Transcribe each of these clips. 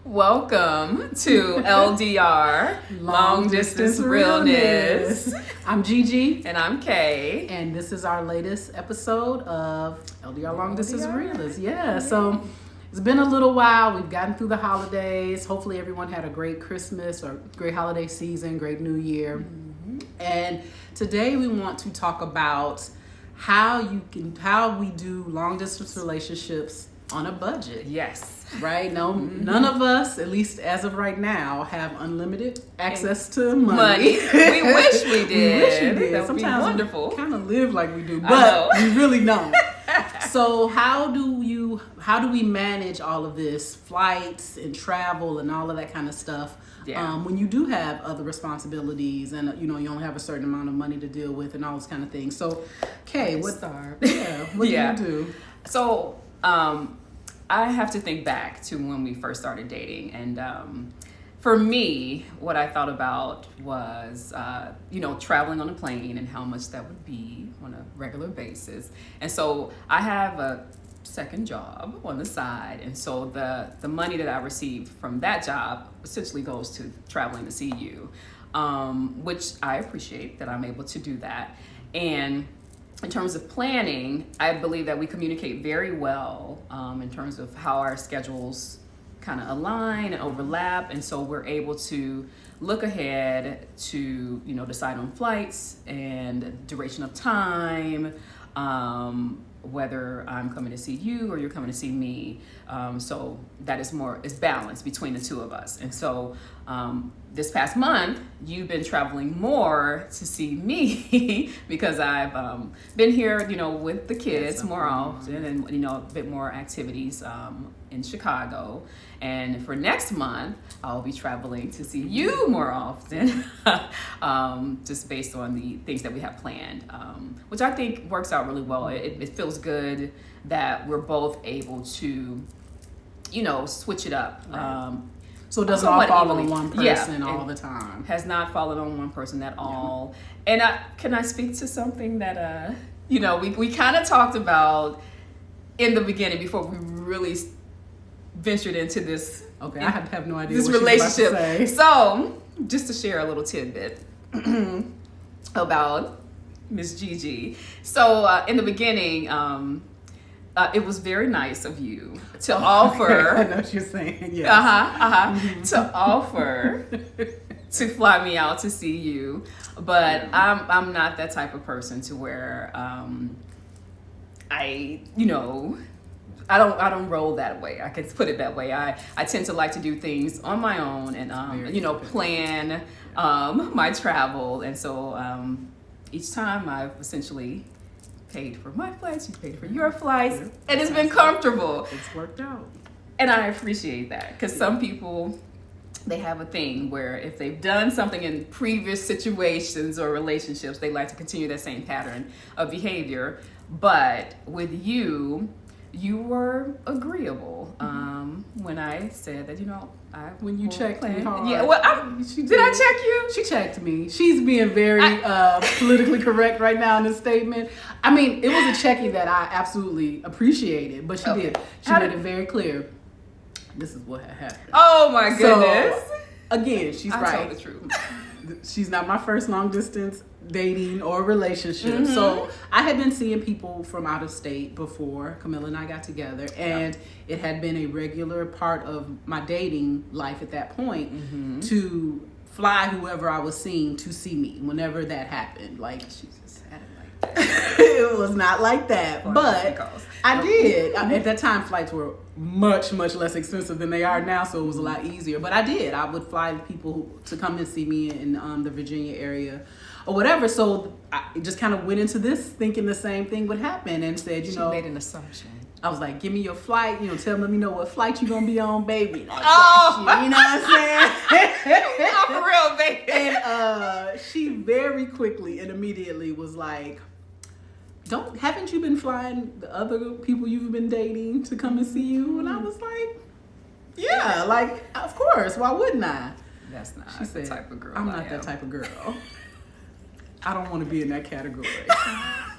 Welcome to LDR, Long Distance Realness. I'm Gigi. And I'm Kay. And this is our latest episode of LDR Long Distance Realness. Yeah, so it's been a little while. We've gotten through the holidays. Hopefully everyone had a great Christmas or great holiday season, great New Year. Mm-hmm. And today we want to talk about how we do long distance relationships on a budget. Yes. Right? No, none of us, at least as of right now, have unlimited access to money. We wish we did. We wish we did. That would Sometimes be wonderful. We kind of live like we do, but we really don't. So how do we manage all of this, flights and travel and all of that kind of stuff? Yeah. When you do have other responsibilities and you only have a certain amount of money to deal with and all those kind of things. So, Kay, what do you do? So, I have to think back to when we first started dating, and for me, what I thought about was, traveling on a plane and how much that would be on a regular basis. And so I have a second job on the side, and so the money that I receive from that job essentially goes to traveling to see you, which I appreciate that I'm able to do that. And in terms of planning, I believe that we communicate very well in terms of how our schedules kind of align and overlap, and so we're able to look ahead to decide on flights and duration of time, whether I'm coming to see you or you're coming to see me. So that is balance between the two of us. And so this past month, you've been traveling more to see me because I've been here, with the kids more often and, a bit more activities in Chicago. And for next month, I'll be traveling to see you more often, just based on the things that we have planned, which I think works out really well. It feels good that we're both able to, switch it up. Right. So it doesn't all fall on one person all the time. Has not fallen on one person at all. And can I speak to something that, we kind of talked about in the beginning before we really ventured into this. Okay, I have no idea this what relationship. You're about to say. So, just to share a little tidbit about Miss Gigi. So, in the beginning, it was very nice of you to offer. I know what you're saying. Yes. Mm-hmm. To offer to fly me out to see you, but I'm not that type of person to where I don't roll that way. I can put it that way. I tend to like to do things on my own and plan my travel. And so each time I've essentially paid for my flights, you paid for your flights, and it's been comfortable. It's worked out. And I appreciate that because some people, they have a thing where if they've done something in previous situations or relationships, they like to continue that same pattern of behavior. But with you were agreeable when I said that, when you checked me hard. Yeah, well, did I check you? She checked me. She's being very politically correct right now in this statement. I mean, it was a checking that I absolutely appreciated, but she did. She made it very clear. This is what had happened. Oh my goodness. So, again, she's right. I told the truth. She's not my first long distance dating or relationship. Mm-hmm. So I had been seeing people from out of state before Camilla and I got together, and it had been a regular part of my dating life at that point to fly whoever I was seeing to see me whenever that happened. Like, she just had it like that. It was not like that, but I did. At that time, flights were much, much less expensive than they are now, so it was a lot easier. But I did. I would fly people to come and see me in the Virginia area or whatever. So I just kind of went into this thinking the same thing would happen and said, she made an assumption. I was like, give me your flight, tell me what flight you gonna be on, baby. Like, oh, you know what I'm saying? Not for real, baby. And she very quickly and immediately was like, haven't you been flying the other people you've been dating to come and see you? And I was like, yeah, like, of course, why wouldn't I? That's not she said, the type of girl I'm not that type of girl. I don't want to be in that category.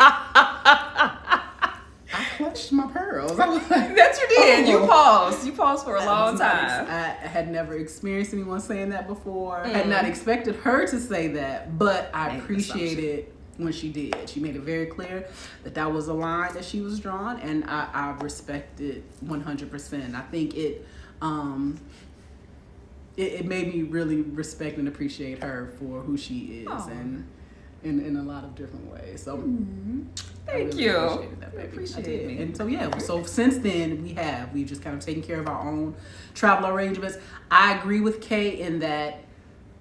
I clutched my pearls. I was like, That you did. oh. You paused for a long time. I had never experienced anyone saying that before. Had not expected her to say that, but I appreciated when she did. She made it very clear that that was a line that she was drawing, and I respect it 100%. I think it made me really respect and appreciate her for who she is, and in a lot of different ways. So Thank really you. Appreciated that, baby. Appreciate me. And so since then we've just kind of taken care of our own travel arrangements. I agree with Kay in that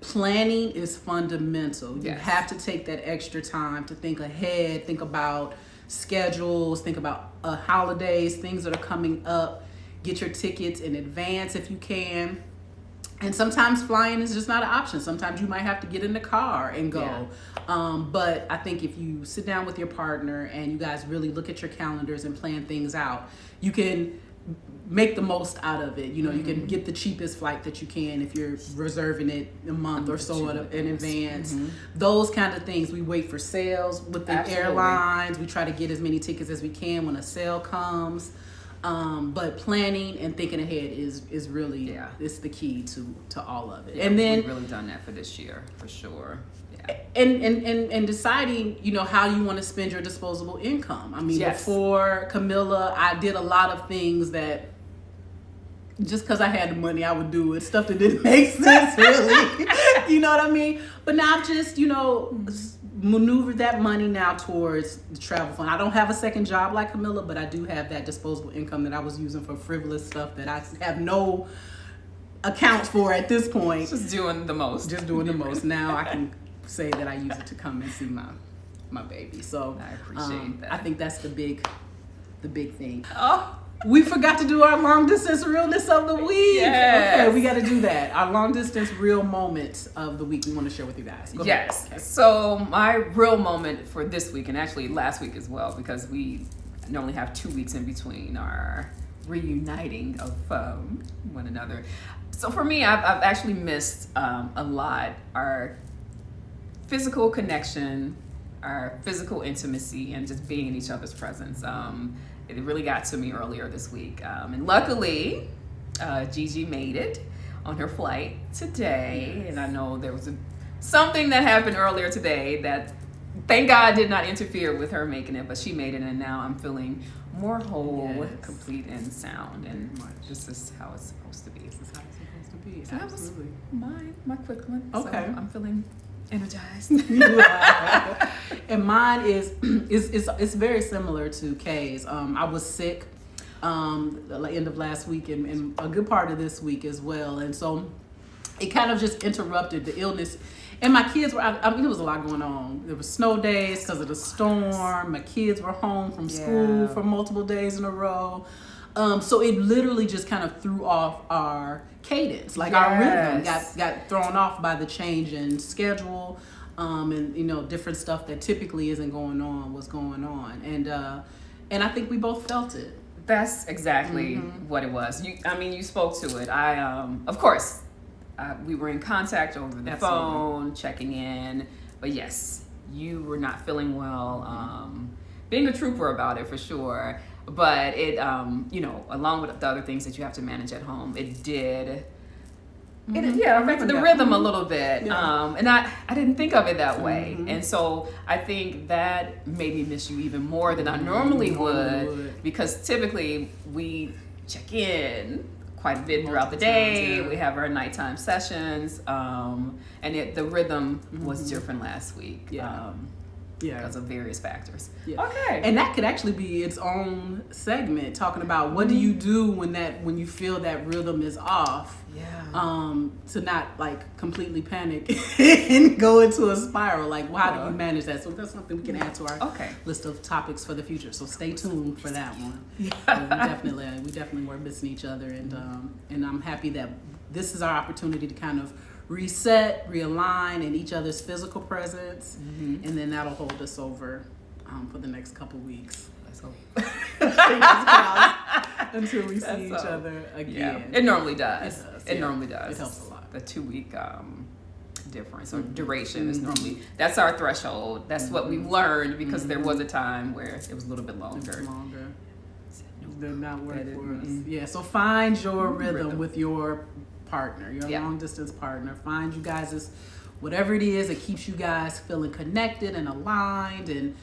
planning is fundamental. You have to take that extra time to think ahead, think about schedules, think about holidays, things that are coming up. Get your tickets in advance if you can. And sometimes flying is just not an option. Sometimes you might have to get in the car and go. Yeah. But I think if you sit down with your partner and you guys really look at your calendars and plan things out, you can make the most out of it. You know, you can get the cheapest flight that you can if you're reserving it a month or so in advance. Those kind of things. We wait for sales with the airlines. We try to get as many tickets as we can when a sale comes. But planning and thinking ahead is really it's the key to all of it. And then we've really done that for this year for sure. And deciding, you know, how you want to spend your disposable income. I mean, before Camilla, I did a lot of things that just because I had the money, I would do it. Stuff that didn't make sense, really. You know what I mean? But now I've just, you know, maneuvered that money now towards the travel fund. I don't have a second job like Camilla, but I do have that disposable income that I was using for frivolous stuff that I have no accounts for at this point. Just doing the most. Now I can say that I use it to come and see my baby. So I appreciate that. I think that's the big thing. Oh, we forgot to do our long distance realness of the week. Yes. Okay, we got to do that. Our long distance real moments of the week we want to share with you guys. Go ahead. Okay. So my real moment for this week, and actually last week as well, because we normally have 2 weeks in between our reuniting of one another. So for me, I've actually missed a lot our physical connection, our physical intimacy, and just being in each other's presence. It really got to me earlier this week. And luckily, Gigi made it on her flight today. And I know there was something that happened earlier today that, thank God, did not interfere with her making it, but she made it. And now I'm feeling more whole, complete, and sound. And this is how it's supposed to be. This is how it's supposed to be. So Absolutely. That was my quick one. Okay. So I'm feeling energized. And mine is very similar to Kay's. I was sick the end of last week and a good part of this week as well, and so it kind of just interrupted the illness. And my kids were, I mean, there was a lot going on. There were snow days because of the storm. My kids were home from school for multiple days in a row. So it literally just kind of threw off our cadence. Like our rhythm got thrown off by the change in schedule. And, you know, different stuff that typically isn't going on was going on. And I think we both felt it. That's exactly what it was. You spoke to it. Of course, we were in contact over the phone, checking in. But yes, you were not feeling well. Being a trooper about it for sure. But it, you know, along with the other things that you have to manage at home, it did. It affected the rhythm a little bit. Yeah. And I didn't think of it that way. And so I think that made me miss you even more than I normally would, because typically we check in quite a bit throughout the day. We have our nighttime sessions. And the rhythm was different last week. Because of various factors. Okay. And that could actually be its own segment, talking about what do you do when you feel that rhythm is off. To not like completely panic and go into a spiral. Like, how do you manage that? So that's something we can add to our list of topics for the future. So stay tuned for that one. We definitely were missing each other, and I'm happy that this is our opportunity to kind of reset, realign in each other's physical presence, and then that'll hold us over for the next couple weeks. Let's hope. Until we see each other again. It normally does. It normally does. It helps a lot. The 2 week difference or duration is normally, that's our threshold. That's what we've learned, because there was a time where it was a little bit longer. did not work That for us. didn't- Yeah, so find your rhythm Rhythm. with your partner, your Yeah. long distance partner. Find you guys' whatever it is that keeps you guys feeling connected and aligned and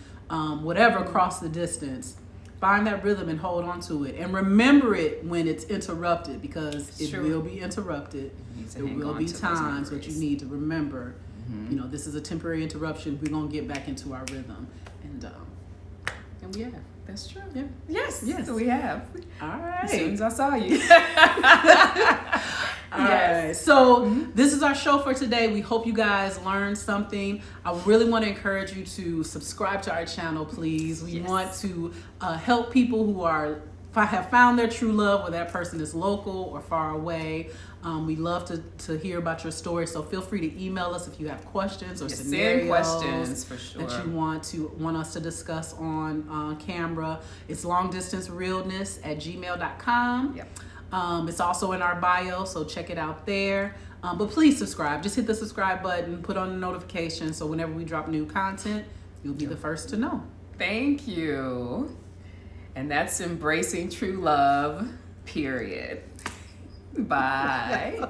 whatever across the distance. Find that rhythm and hold on to it. And remember it when it's interrupted, because it True. will be interrupted. You need to There hang will on be to those times that you memories. need to remember, you know, this is a temporary interruption. We're going to get back into our rhythm. And we have. That's true. Yeah. Yes. Yes. We have. All right. As soon as I saw you. All right. So this is our show for today. We hope you guys learned something. I really want to encourage you to subscribe to our channel, please. We Yes. want to help people who have found their true love, whether that person is local or far away. We love to hear about your story. So feel free to email us if you have questions or Send scenarios questions for sure. that you want us to discuss on camera. It's longdistancerealness@gmail.com. Yep. It's also in our bio, so check it out there. But please subscribe. Just hit the subscribe button, put on the notifications, so whenever we drop new content, you'll be the first to know. Thank you. And that's embracing true love, period. Bye.